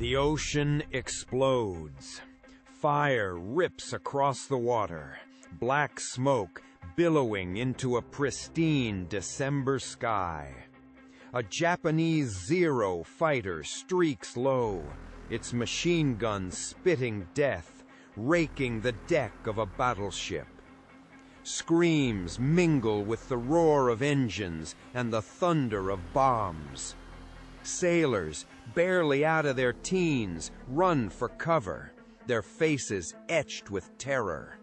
The ocean explodes. Fire rips across the water, black smoke billowing into a pristine December sky. A Japanese Zero fighter streaks low, its machine gun spitting death, raking the deck of a battleship. Screams mingle with the roar of engines and the thunder of bombs. Sailors, barely out of their teens, run for cover, their faces etched with terror.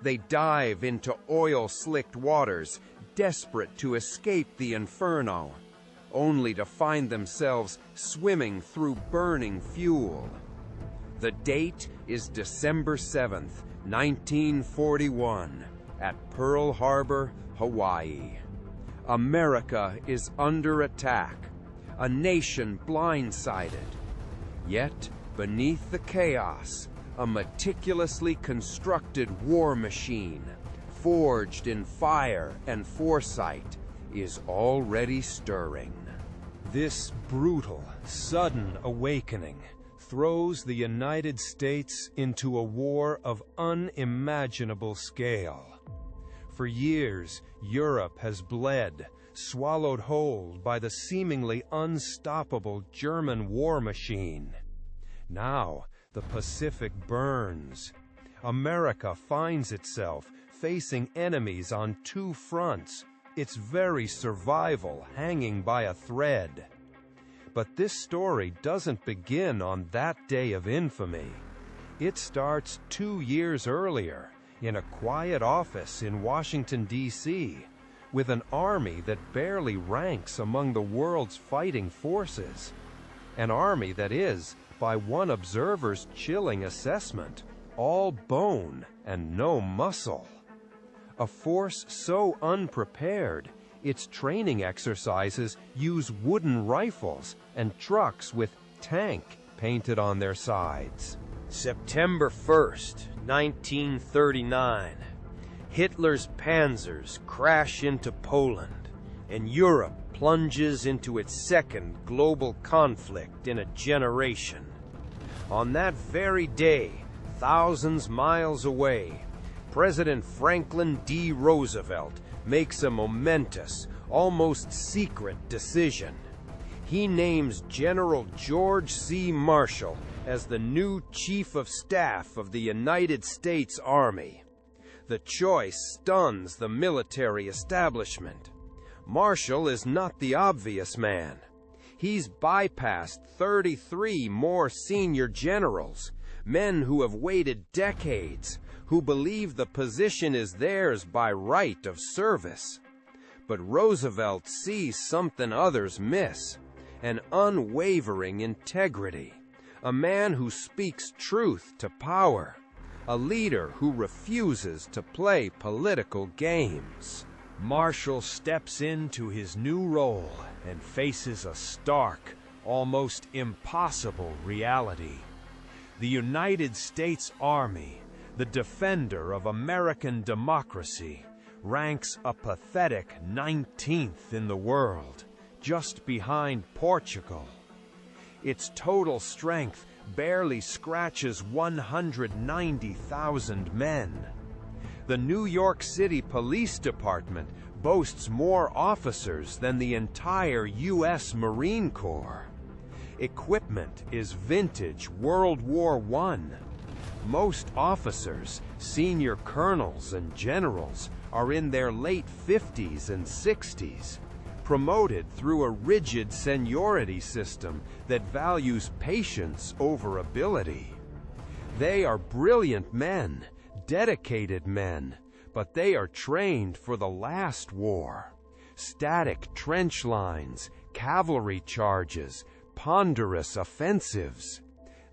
They dive into oil-slicked waters, desperate to escape the inferno, only to find themselves swimming through burning fuel. The date is December 7th, 1941, at Pearl Harbor, Hawaii. America is under attack, a nation blindsided. Yet, beneath the chaos, a meticulously constructed war machine, forged in fire and foresight, is already stirring. This brutal, sudden awakening throws the United States into a war of unimaginable scale. For years, Europe has bled, swallowed whole by the seemingly unstoppable German war machine. Now, the Pacific burns. America finds itself facing enemies on two fronts, its very survival hanging by a thread. But this story doesn't begin on that day of infamy. It starts 2 years earlier, in a quiet office in Washington, D.C., with an army that barely ranks among the world's fighting forces. An army that is, by one observer's chilling assessment, all bone and no muscle. A force so unprepared, its training exercises use wooden rifles and trucks with "tank" painted on their sides. September 1st, 1939. Hitler's panzers crash into Poland, and Europe plunges into its second global conflict in a generation. On that very day, thousands miles away, President Franklin D. Roosevelt makes a momentous, almost secret decision. He names General George C. Marshall as the new Chief of Staff of the United States Army. The choice stuns the military establishment. Marshall is not the obvious man. He's bypassed 33 more senior generals, men who have waited decades, who believe the position is theirs by right of service. But Roosevelt sees something others miss, an unwavering integrity, a man who speaks truth to power, a leader who refuses to play political games. Marshall steps into his new role and faces a stark, almost impossible reality. The United States Army, the defender of American democracy, ranks a pathetic 19th in the world, just behind Portugal. Its total strength barely scratches 190,000 men. The New York City Police Department boasts more officers than the entire U.S. Marine Corps. Equipment is vintage World War I. Most officers, senior colonels and generals, are in their late 50s and 60s, promoted through a rigid seniority system that values patience over ability. They are brilliant men, dedicated men, but they are trained for the last war. Static trench lines, cavalry charges, ponderous offensives.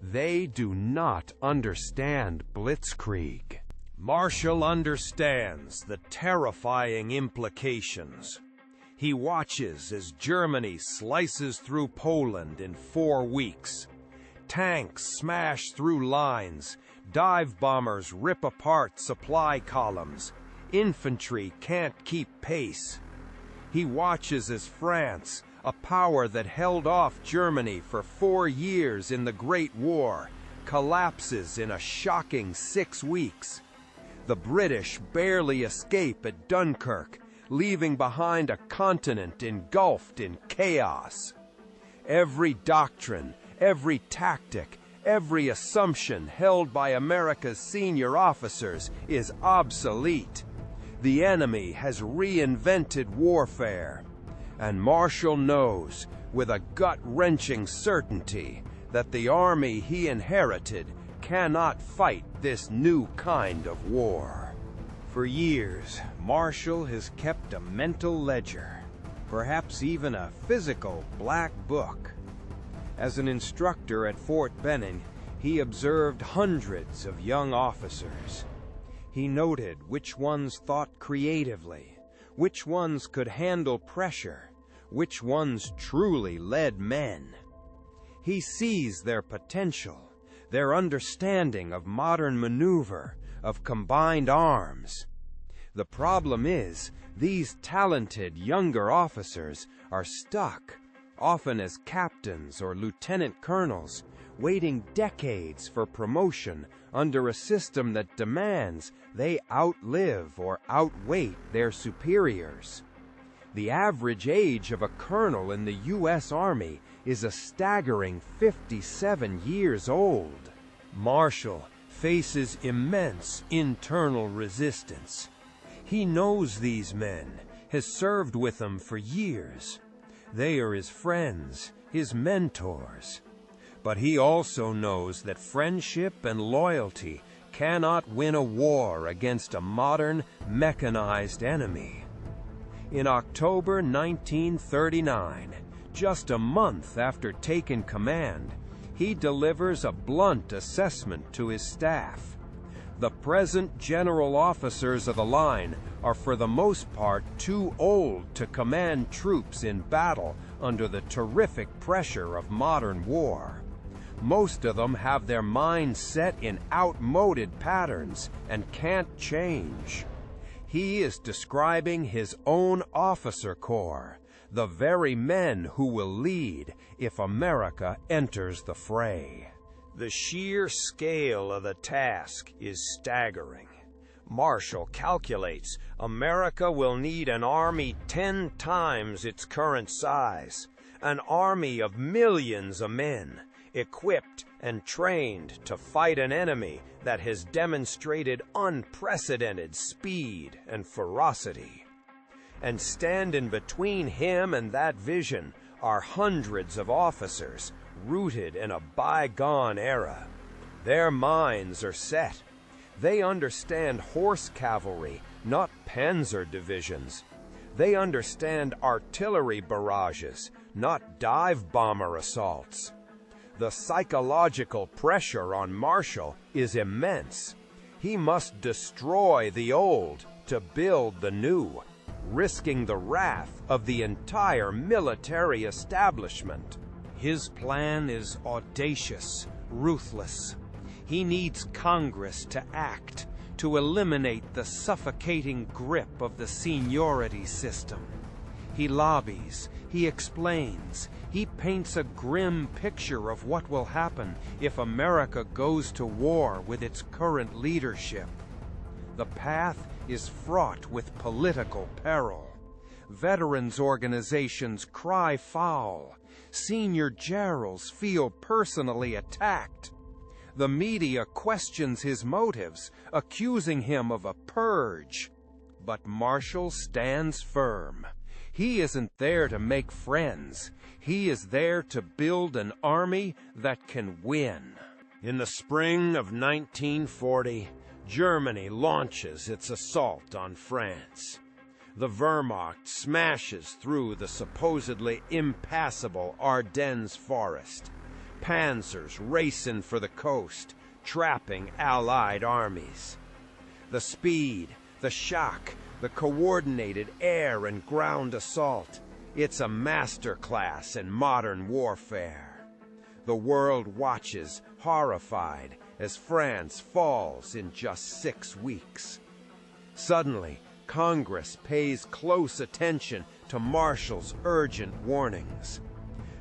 They do not understand blitzkrieg. Marshall understands the terrifying implications. He watches as Germany slices through Poland in 4 weeks. Tanks smash through lines, dive bombers rip apart supply columns, infantry can't keep pace. He watches as France, a power that held off Germany for 4 years in the Great War, collapses in a shocking 6 weeks. The British barely escape at Dunkirk, leaving behind a continent engulfed in chaos. Every doctrine, every tactic, every assumption held by America's senior officers is obsolete. The enemy has reinvented warfare, and Marshall knows, with a gut-wrenching certainty, that the army he inherited cannot fight this new kind of war. For years, Marshall has kept a mental ledger, perhaps even a physical black book. As an instructor at Fort Benning, he observed hundreds of young officers. He noted which ones thought creatively, which ones could handle pressure, which ones truly led men. He sees their potential, their understanding of modern maneuver, of combined arms. The problem is, these talented younger officers are stuck, often as captains or lieutenant colonels, waiting decades for promotion under a system that demands they outlive or outweight their superiors. The average age of a colonel in the U.S. Army is a staggering 57 years old. Marshall faces immense internal resistance. He knows these men, has served with them for years. They are his friends, his mentors. But he also knows that friendship and loyalty cannot win a war against a modern, mechanized enemy. In October 1939, just a month after taking command, he delivers a blunt assessment to his staff. The present general officers of the line are for the most part too old to command troops in battle under the terrific pressure of modern war. Most of them have their minds set in outmoded patterns and can't change. He is describing his own officer corps, the very men who will lead if America enters the fray. The sheer scale of the task is staggering. Marshall calculates America will need an army 10 times its current size, an army of millions of men, equipped and trained to fight an enemy that has demonstrated unprecedented speed and ferocity. And standing between him and that vision are hundreds of officers rooted in a bygone era. Their minds are set. They understand horse cavalry, not panzer divisions. They understand artillery barrages, not dive bomber assaults. The psychological pressure on Marshall is immense. He must destroy the old to build the new, risking the wrath of the entire military establishment. His plan is audacious, ruthless. He needs Congress to act, to eliminate the suffocating grip of the seniority system. He lobbies, he explains, he paints a grim picture of what will happen if America goes to war with its current leadership. The path is fraught with political peril. Veterans organizations cry foul. Senior generals feel personally attacked. The media questions his motives, accusing him of a purge. But Marshall stands firm. He isn't there to make friends. He is there to build an army that can win. In the spring of 1940, Germany launches its assault on France. The Wehrmacht smashes through the supposedly impassable Ardennes forest. Panzers racing for the coast, trapping Allied armies. The speed, the shock, the coordinated air and ground assault. It's a masterclass in modern warfare. The world watches, horrified, as France falls in just 6 weeks. Suddenly, Congress pays close attention to Marshall's urgent warnings.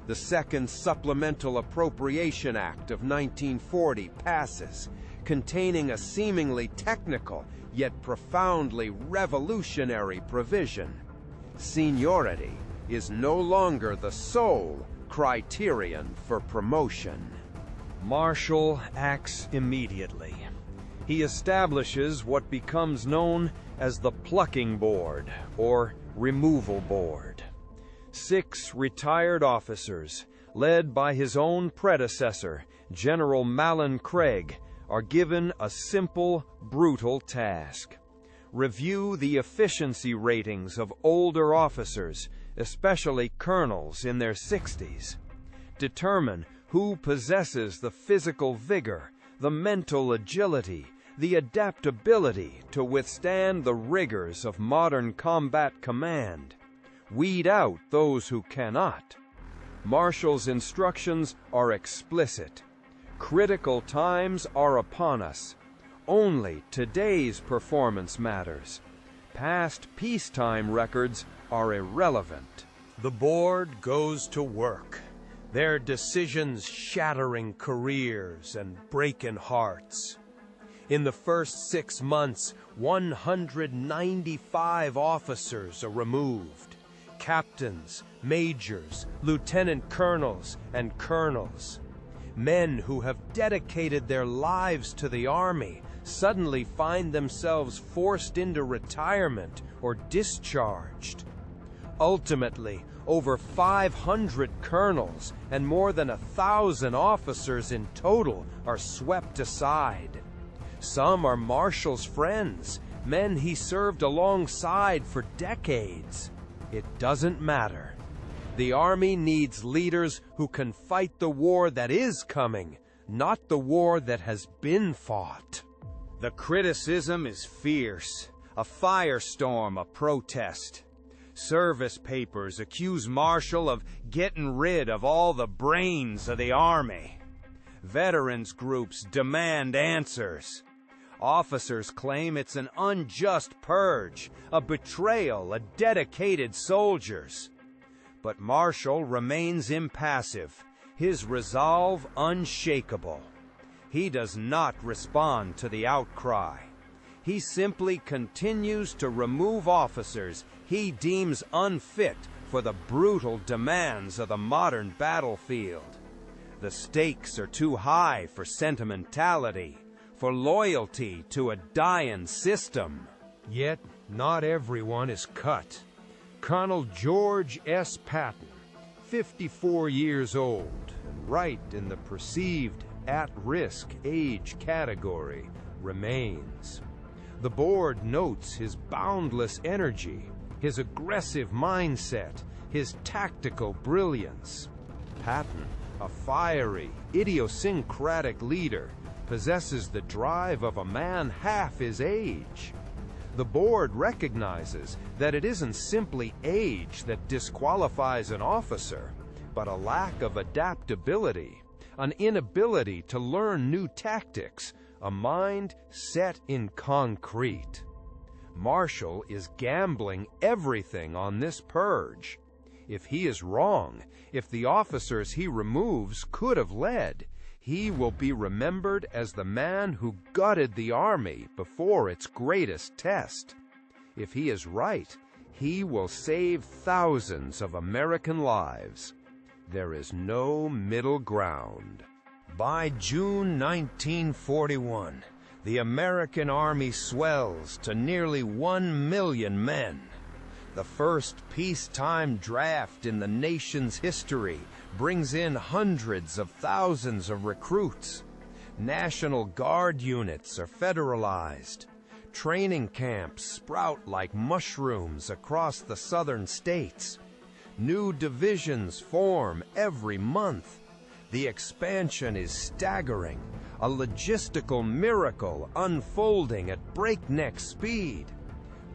The Second Supplemental Appropriation Act of 1940 passes, containing a seemingly technical yet profoundly revolutionary provision. Seniority is no longer the sole criterion for promotion. Marshall acts immediately. He establishes what becomes known as the Plucking Board, or Removal Board. 6 retired officers, led by his own predecessor, General Malin Craig, are given a simple, brutal task. Review the efficiency ratings of older officers, especially colonels in their 60s. Determine who possesses the physical vigor, the mental agility, the adaptability to withstand the rigors of modern combat command. Weed out those who cannot. Marshall's instructions are explicit. Critical times are upon us. Only today's performance matters. Past peacetime records are irrelevant. The board goes to work, their decisions shattering careers and breaking hearts. In the first 6 months, 195 officers are removed. Captains, majors, lieutenant colonels, and colonels. Men who have dedicated their lives to the Army suddenly find themselves forced into retirement or discharged. Ultimately, over 500 colonels and more than 1,000 officers in total are swept aside. Some are Marshall's friends, men he served alongside for decades. It doesn't matter. The Army needs leaders who can fight the war that is coming, not the war that has been fought. The criticism is fierce, a firestorm of protest. Service papers accuse Marshall of getting rid of all the brains of the Army. Veterans groups demand answers. Officers claim it's an unjust purge, a betrayal of dedicated soldiers. But Marshall remains impassive, his resolve unshakable. He does not respond to the outcry. He simply continues to remove officers he deems unfit for the brutal demands of the modern battlefield. The stakes are too high for sentimentality, for loyalty to a dying system. Yet, not everyone is cut. Colonel George S. Patton, 54 years old, and right in the perceived at-risk age category, remains. The board notes his boundless energy, his aggressive mindset, his tactical brilliance. Patton, a fiery, idiosyncratic leader, possesses the drive of a man half his age. The board recognizes that it isn't simply age that disqualifies an officer, but a lack of adaptability, an inability to learn new tactics, a mind set in concrete. Marshall is gambling everything on this purge. If he is wrong, if the officers he removes could have led, he will be remembered as the man who gutted the Army before its greatest test. If he is right, he will save thousands of American lives. There is no middle ground. By June 1941, the American Army swells to nearly 1 million men. The first peacetime draft in the nation's history brings in hundreds of thousands of recruits. National Guard units are federalized. Training camps sprout like mushrooms across the southern states. New divisions form every month. The expansion is staggering, a logistical miracle unfolding at breakneck speed.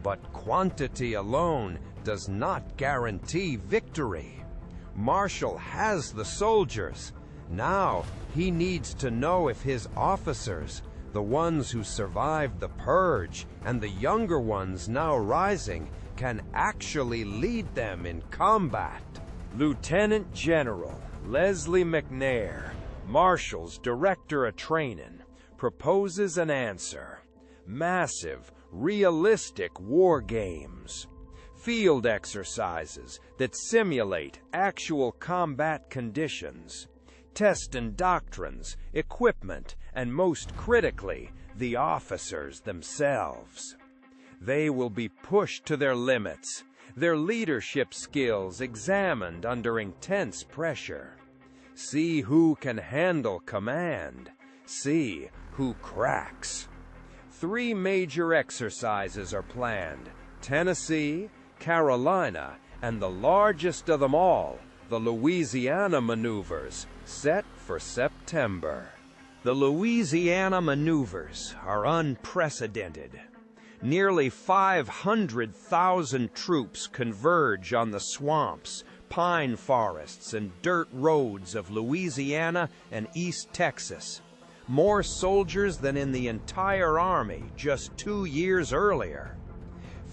But quantity alone does not guarantee victory. Marshall has the soldiers. Now he needs to know if his officers, the ones who survived the purge and the younger ones now rising, can actually lead them in combat. Lieutenant General Leslie McNair, Marshall's Director of Training, proposes an answer: massive, realistic war games. Field exercises that simulate actual combat conditions, testing doctrines, equipment, and most critically, the officers themselves. They will be pushed to their limits, their leadership skills examined under intense pressure. See who can handle command. See who cracks. 3 major exercises are planned: Tennessee, Carolina, and the largest of them all, the Louisiana Maneuvers, set for September. The Louisiana Maneuvers are unprecedented. Nearly 500,000 troops converge on the swamps, pine forests, and dirt roads of Louisiana and East Texas. More soldiers than in the entire Army just 2 years earlier.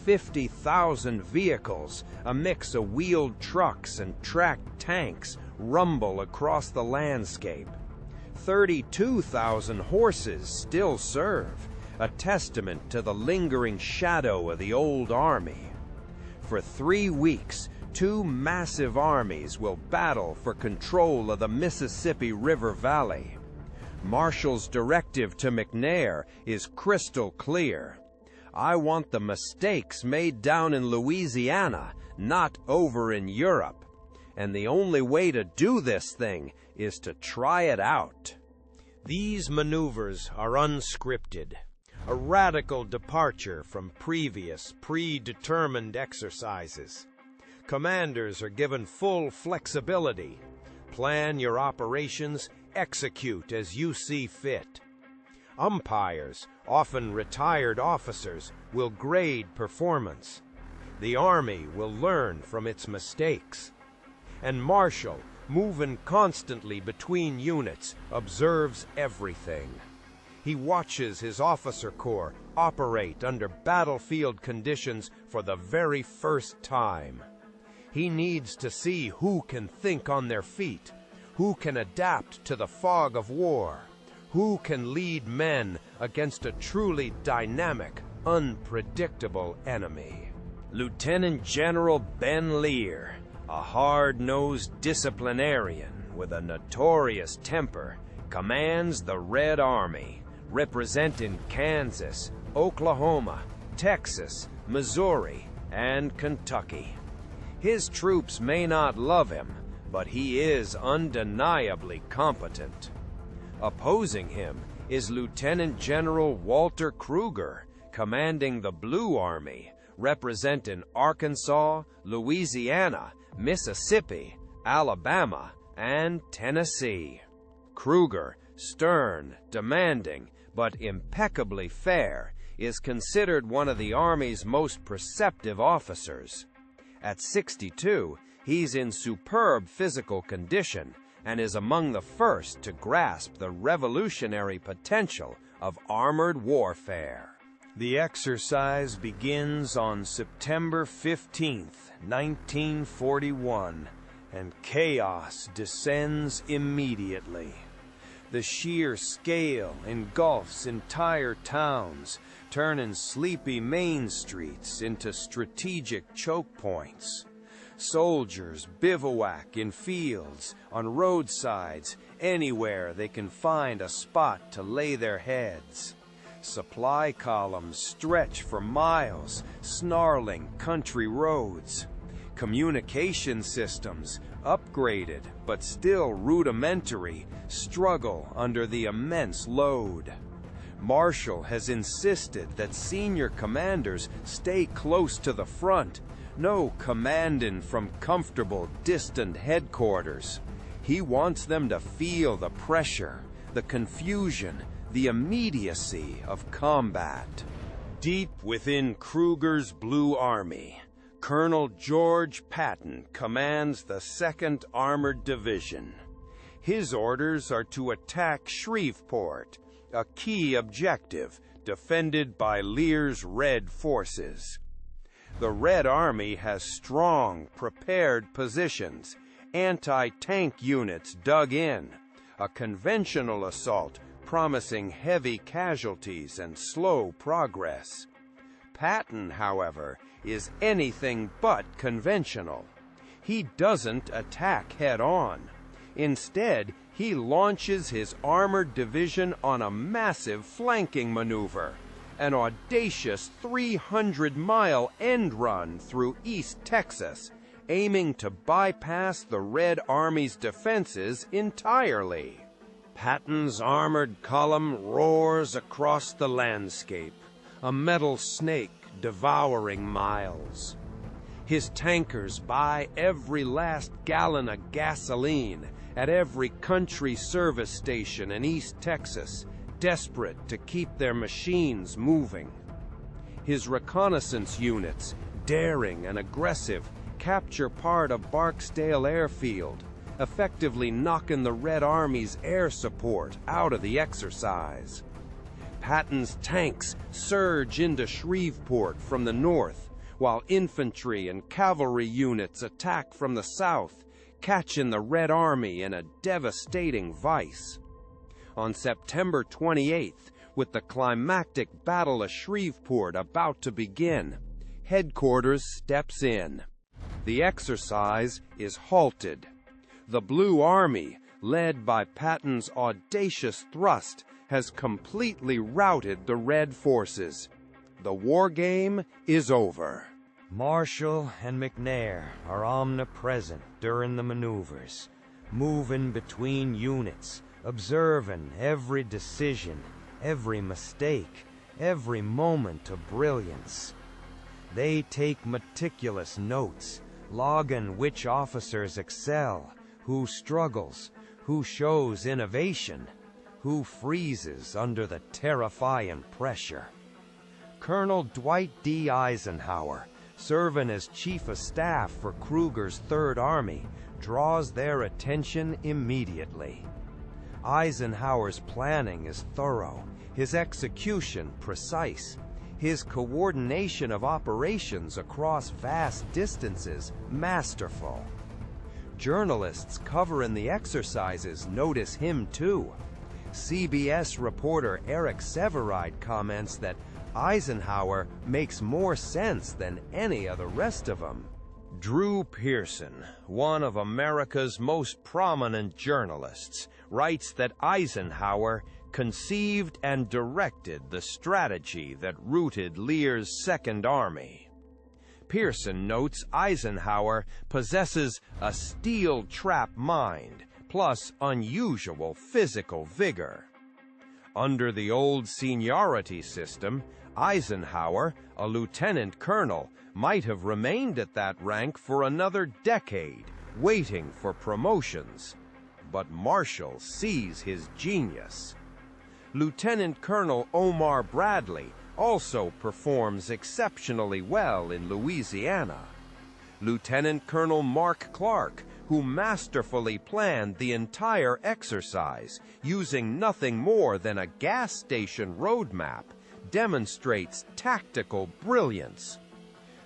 50,000 vehicles, a mix of wheeled trucks and tracked tanks, rumble across the landscape. 32,000 horses still serve, a testament to the lingering shadow of the old army. For 3 weeks, 2 massive armies will battle for control of the Mississippi River Valley. Marshall's directive to McNair is crystal clear: I want the mistakes made down in Louisiana, not over in Europe. And the only way to do this thing is to try it out. These maneuvers are unscripted, a radical departure from previous, predetermined exercises. Commanders are given full flexibility. Plan your operations, execute as you see fit. Umpires, often retired officers, will grade performance. The Army will learn from its mistakes. And Marshall, moving constantly between units, observes everything. He watches his officer corps operate under battlefield conditions for the very first time. He needs to see who can think on their feet, who can adapt to the fog of war, who can lead men against a truly dynamic, unpredictable enemy. Lieutenant General Ben Lear, a hard-nosed disciplinarian with a notorious temper, commands the Red Army, representing Kansas, Oklahoma, Texas, Missouri, and Kentucky. His troops may not love him, but he is undeniably competent. Opposing him is Lieutenant General Walter Kruger, commanding the Blue Army, representing Arkansas, Louisiana, Mississippi, Alabama, and Tennessee. Kruger, stern, demanding, but impeccably fair, is considered one of the Army's most perceptive officers. At 62, he's in superb physical condition and is among the first to grasp the revolutionary potential of armored warfare. The exercise begins on September 15, 1941, and chaos descends immediately. The sheer scale engulfs entire towns, turning sleepy main streets into strategic choke points. Soldiers bivouac in fields, on roadsides, anywhere they can find a spot to lay their heads. Supply columns stretch for miles, snarling country roads. Communication systems, upgraded but still rudimentary, struggle under the immense load. Marshall has insisted that senior commanders stay close to the front, no commanding from comfortable, distant headquarters. He wants them to feel the pressure, the confusion, the immediacy of combat. Deep within Kruger's Blue Army, Colonel George Patton commands the 2nd Armored Division. His orders are to attack Shreveport, a key objective defended by Lear's Red forces. The Red Army has strong, prepared positions, anti-tank units dug in, a conventional assault promising heavy casualties and slow progress. Patton, however, is anything but conventional. He doesn't attack head-on. Instead, he launches his armored division on a massive flanking maneuver, an audacious 300-mile end run through East Texas, aiming to bypass the Red Army's defenses entirely. Patton's armored column roars across the landscape, a metal snake devouring miles. His tankers buy every last gallon of gasoline at every country service station in East Texas, desperate to keep their machines moving. His reconnaissance units, daring and aggressive, capture part of Barksdale Airfield, effectively knocking the Red Army's air support out of the exercise. Patton's tanks surge into Shreveport from the north, while infantry and cavalry units attack from the south, catching the Red Army in a devastating vice. On September 28th, with the climactic Battle of Shreveport about to begin, headquarters steps in. The exercise is halted. The Blue Army, led by Patton's audacious thrust, has completely routed the Red forces. The war game is over. Marshall and McNair are omnipresent during the maneuvers, moving between units, observing every decision, every mistake, every moment of brilliance. They take meticulous notes, logging which officers excel, who struggles, who shows innovation, who freezes under the terrifying pressure. Colonel Dwight D. Eisenhower, serving as Chief of Staff for Kruger's Third Army, draws their attention immediately. Eisenhower's planning is thorough, his execution precise, his coordination of operations across vast distances masterful. Journalists covering the exercises notice him too. CBS reporter Eric Severide comments that Eisenhower makes more sense than any of the rest of them. Drew Pearson, one of America's most prominent journalists, writes that Eisenhower conceived and directed the strategy that routed Lear's Second Army. Pearson notes Eisenhower possesses a steel-trap mind, plus unusual physical vigor. Under the old seniority system, Eisenhower, a lieutenant colonel, might have remained at that rank for another decade, waiting for promotions. But Marshall sees his genius. Lieutenant Colonel Omar Bradley also performs exceptionally well in Louisiana. Lieutenant Colonel Mark Clark, who masterfully planned the entire exercise using nothing more than a gas station roadmap, demonstrates tactical brilliance.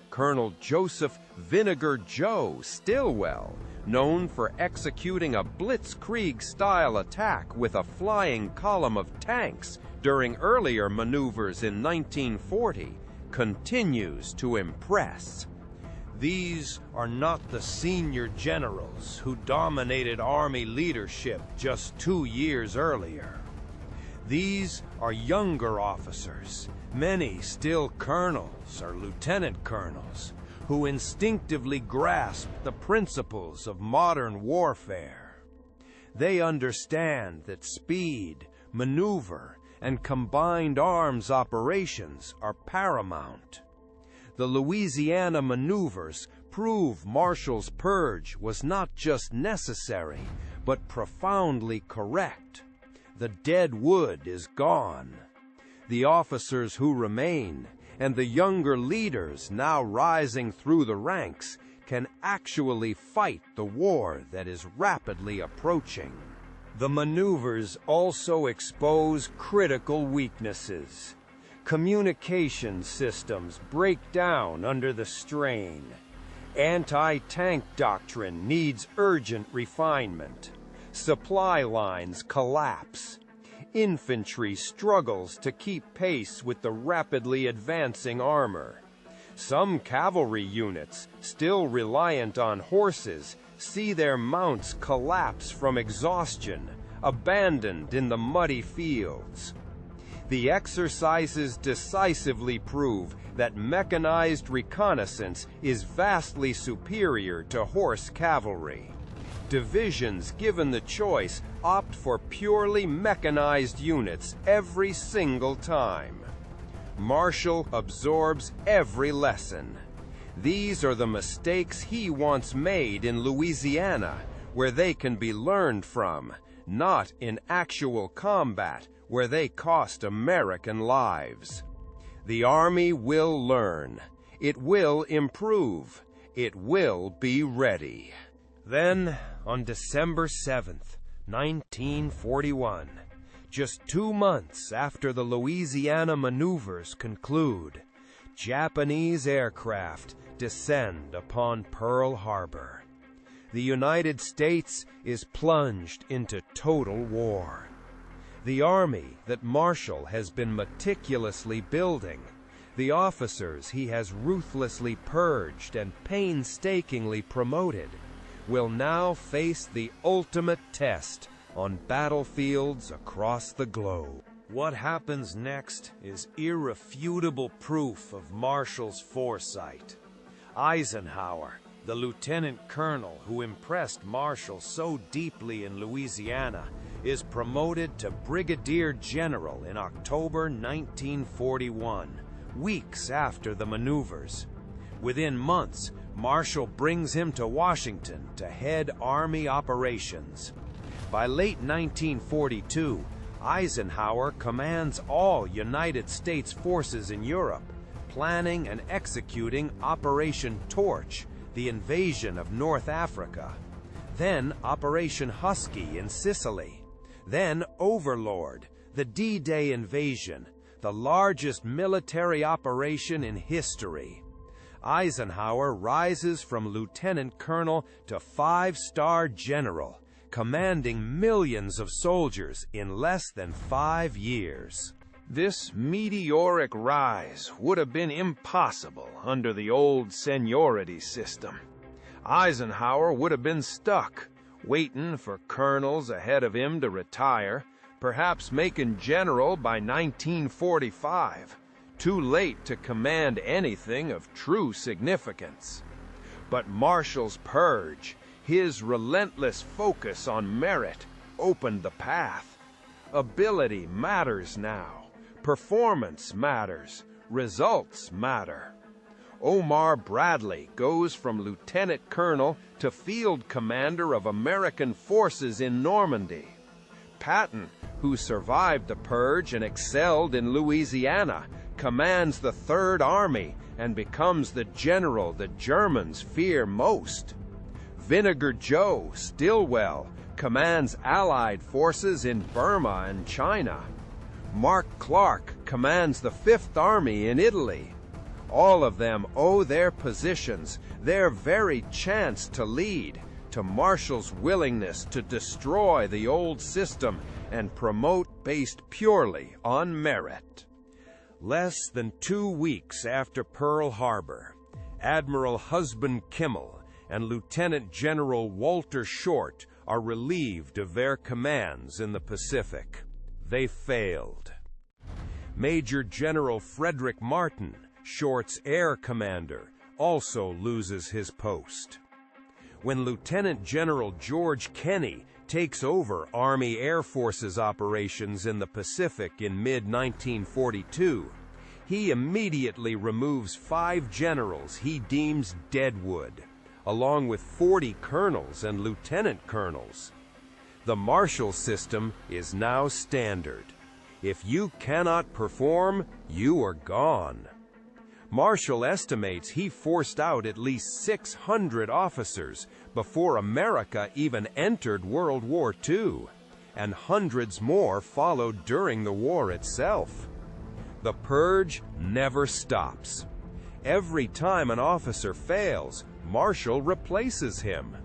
Colonel Joseph Vinegar Joe Stilwell, known for executing a blitzkrieg-style attack with a flying column of tanks during earlier maneuvers in 1940, continues to impress. These are not the senior generals who dominated Army leadership just 2 years earlier. These are younger officers, many still colonels or lieutenant colonels, who instinctively grasp the principles of modern warfare. They understand that speed, maneuver, and combined arms operations are paramount. The Louisiana Maneuvers prove Marshall's Purge was not just necessary, but profoundly correct. The dead wood is gone. The officers who remain, and the younger leaders now rising through the ranks, can actually fight the war that is rapidly approaching. The maneuvers also expose critical weaknesses. Communication systems break down under the strain. Anti-tank doctrine needs urgent refinement. Supply lines collapse. Infantry struggles to keep pace with the rapidly advancing armor. Some cavalry units, still reliant on horses, see their mounts collapse from exhaustion, abandoned in the muddy fields. The exercises decisively prove that mechanized reconnaissance is vastly superior to horse cavalry. Divisions given the choice opt for purely mechanized units every single time. Marshall absorbs every lesson. These are the mistakes he once made in Louisiana, where they can be learned from, not in actual combat, where they cost American lives. The Army will learn. It will improve. It will be ready. Then, on December 7th, 1941, just 2 months after the Louisiana Maneuvers conclude, Japanese aircraft descend upon Pearl Harbor. The United States is plunged into total war. The army that Marshall has been meticulously building, the officers he has ruthlessly purged and painstakingly promoted, will now face the ultimate test on battlefields across the globe. What happens next is irrefutable proof of Marshall's foresight. Eisenhower, the lieutenant colonel who impressed Marshall so deeply in Louisiana, is promoted to brigadier general in October 1941, weeks after the maneuvers. Within months, Marshall brings him to Washington to head Army operations. By late 1942, Eisenhower commands all United States forces in Europe, planning and executing Operation Torch, the invasion of North Africa. Then Operation Husky in Sicily. Then Overlord, the D-Day invasion, the largest military operation in history. Eisenhower rises from lieutenant colonel to 5-star general, commanding millions of soldiers in less than 5 years. This meteoric rise would have been impossible under the old seniority system. Eisenhower would have been stuck, waiting for colonels ahead of him to retire, perhaps making general by 1945, too late to command anything of true significance. But Marshall's purge, his relentless focus on merit, opened the path. Ability matters now. Performance matters. Results matter. Omar Bradley goes from lieutenant colonel to field commander of American forces in Normandy. Patton, who survived the purge and excelled in Louisiana, commands the Third Army and becomes the general the Germans fear most. Vinegar Joe Stilwell commands Allied forces in Burma and China. Mark Clark commands the Fifth Army in Italy. All of them owe their positions, their very chance to lead, to Marshall's willingness to destroy the old system and promote based purely on merit. Less than 2 weeks after Pearl Harbor, Admiral Husband Kimmel and Lieutenant General Walter Short are relieved of their commands in the Pacific. They failed. Major General Frederick Martin, Short's air commander, also loses his post. When Lieutenant General George Kenney takes over Army Air Force's operations in the Pacific in mid-1942, he immediately removes 5 generals he deems deadwood, along with 40 colonels and lieutenant colonels. The Marshall system is now standard. If you cannot perform, you are gone. Marshall estimates he forced out at least 600 officers before America even entered World War II, and hundreds more followed during the war itself. The purge never stops. Every time an officer fails, Marshall replaces him.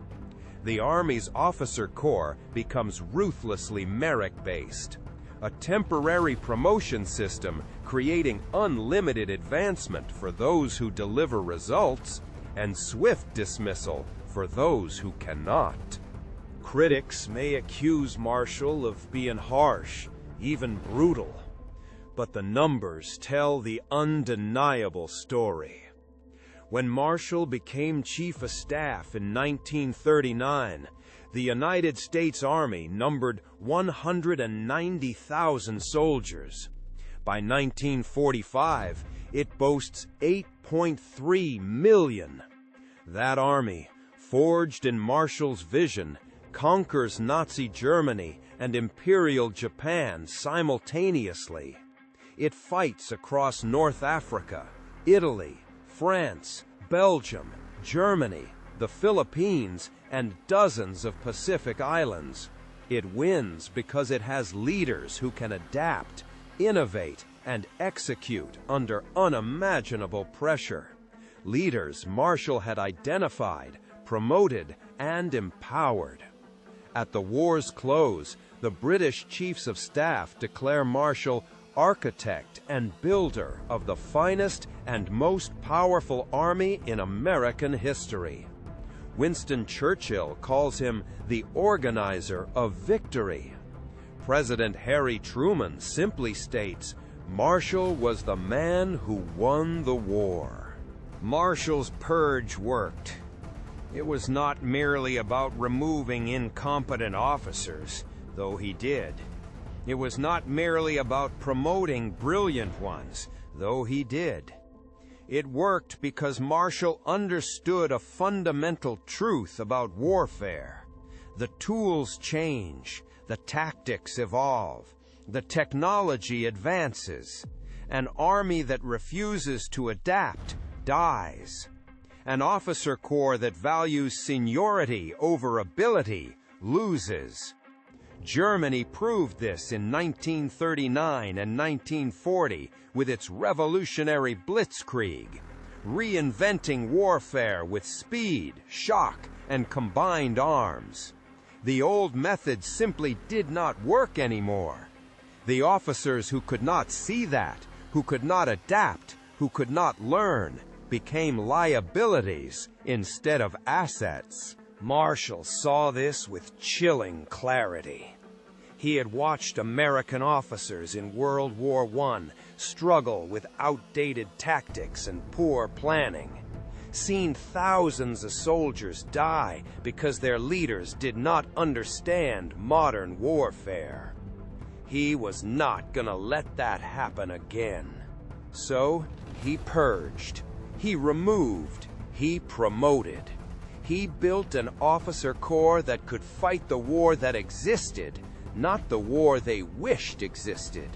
The Army's officer corps becomes ruthlessly merit-based, a temporary promotion system creating unlimited advancement for those who deliver results and swift dismissal for those who cannot. Critics may accuse Marshall of being harsh, even brutal, but the numbers tell the undeniable story. When Marshall became Chief of Staff in 1939, the United States Army numbered 190,000 soldiers. By 1945, it boasts 8.3 million. That army, forged in Marshall's vision, conquers Nazi Germany and Imperial Japan simultaneously. It fights across North Africa, Italy, France, Belgium, Germany, the Philippines, and dozens of Pacific islands. It wins because it has leaders who can adapt, innovate, and execute under unimaginable pressure. Leaders Marshall had identified, promoted, and empowered. At the war's close, the British Chiefs of Staff declare Marshall architect and builder of the finest and most powerful army in American history. Winston Churchill calls him the organizer of victory. President Harry Truman simply states, Marshall was the man who won the war. Marshall's purge worked. It was not merely about removing incompetent officers, though he did. It was not merely about promoting brilliant ones, though he did. It worked because Marshall understood a fundamental truth about warfare. The tools change, the tactics evolve, the technology advances. An army that refuses to adapt dies. An officer corps that values seniority over ability loses. Germany proved this in 1939 and 1940 with its revolutionary blitzkrieg, reinventing warfare with speed, shock, and combined arms. The old methods simply did not work anymore. The officers who could not see that, who could not adapt, who could not learn, became liabilities instead of assets. Marshall saw this with chilling clarity. He had watched American officers in World War I struggle with outdated tactics and poor planning, seen thousands of soldiers die because their leaders did not understand modern warfare. He was not gonna let that happen again. So, he purged, he removed, he promoted. He built an officer corps that could fight the war that existed, not the war they wished existed.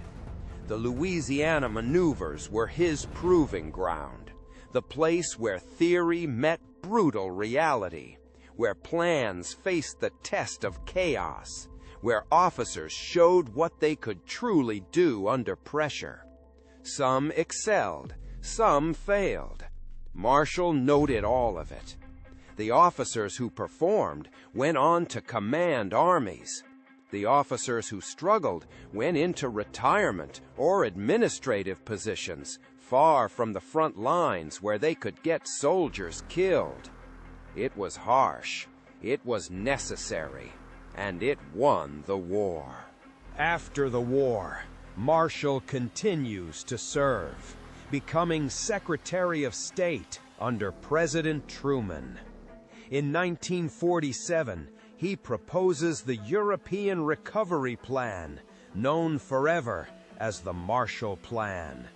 The Louisiana Maneuvers were his proving ground, the place where theory met brutal reality, where plans faced the test of chaos, where officers showed what they could truly do under pressure. Some excelled, some failed. Marshall noted all of it. The officers who performed went on to command armies. The officers who struggled went into retirement or administrative positions, far from the front lines where they could get soldiers killed. It was harsh, it was necessary, and it won the war. After the war, Marshall continues to serve, becoming Secretary of State under President Truman. In 1947, he proposes the European Recovery Plan, known forever as the Marshall Plan,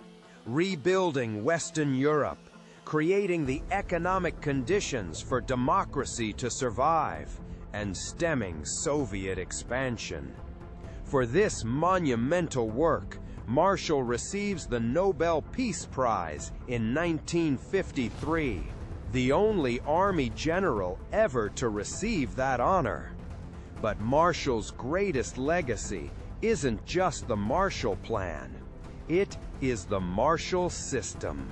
rebuilding Western Europe, creating the economic conditions for democracy to survive, and stemming Soviet expansion. For this monumental work, Marshall receives the Nobel Peace Prize in 1953. The only Army general ever to receive that honor. But Marshall's greatest legacy isn't just the Marshall Plan. It is the Marshall System.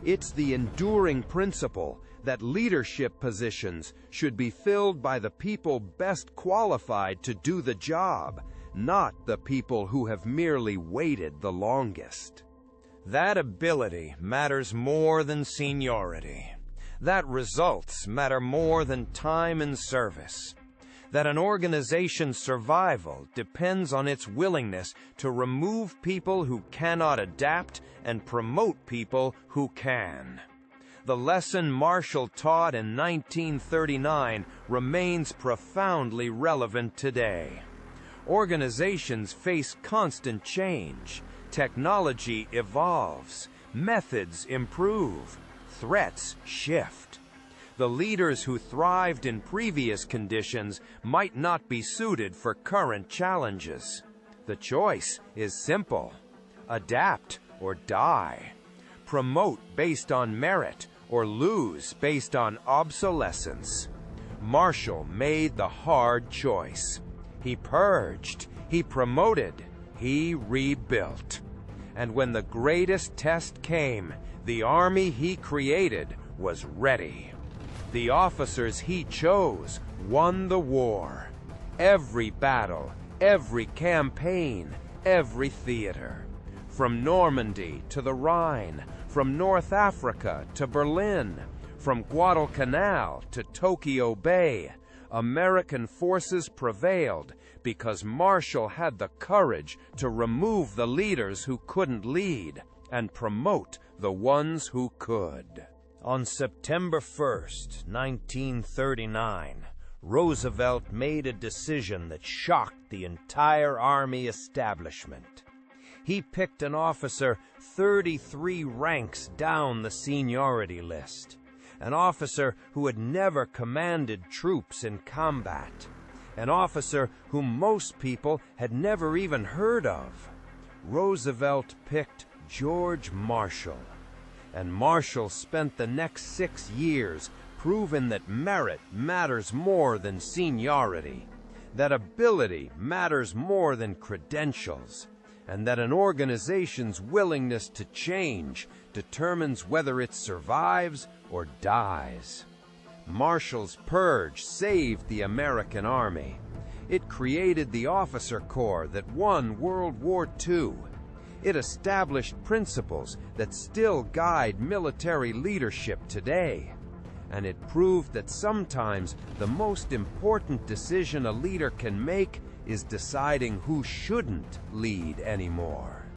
It's the enduring principle that leadership positions should be filled by the people best qualified to do the job, not the people who have merely waited the longest. That ability matters more than seniority. That results matter more than time and service. That an organization's survival depends on its willingness to remove people who cannot adapt and promote people who can. The lesson Marshall taught in 1939 remains profoundly relevant today. Organizations face constant change. Technology evolves. Methods improve. Threats shift. The leaders who thrived in previous conditions might not be suited for current challenges. The choice is simple: adapt or die. Promote based on merit or lose based on obsolescence. Marshall made the hard choice. He purged, he promoted, he rebuilt. And when the greatest test came, the army he created was ready. The officers he chose won the war. Every battle, every campaign, every theater. From Normandy to the Rhine, from North Africa to Berlin, from Guadalcanal to Tokyo Bay, American forces prevailed because Marshall had the courage to remove the leaders who couldn't lead and promote the ones who could. On September 1st, 1939, Roosevelt made a decision that shocked the entire Army establishment. He picked an officer 33 ranks down the seniority list, an officer who had never commanded troops in combat, an officer whom most people had never even heard of. Roosevelt picked George Marshall. And Marshall spent the next 6 years proving that merit matters more than seniority, that ability matters more than credentials, and that an organization's willingness to change determines whether it survives or dies. Marshall's purge saved the American Army. It created the officer corps that won World War II. It established principles that still guide military leadership today. And it proved that sometimes the most important decision a leader can make is deciding who shouldn't lead anymore.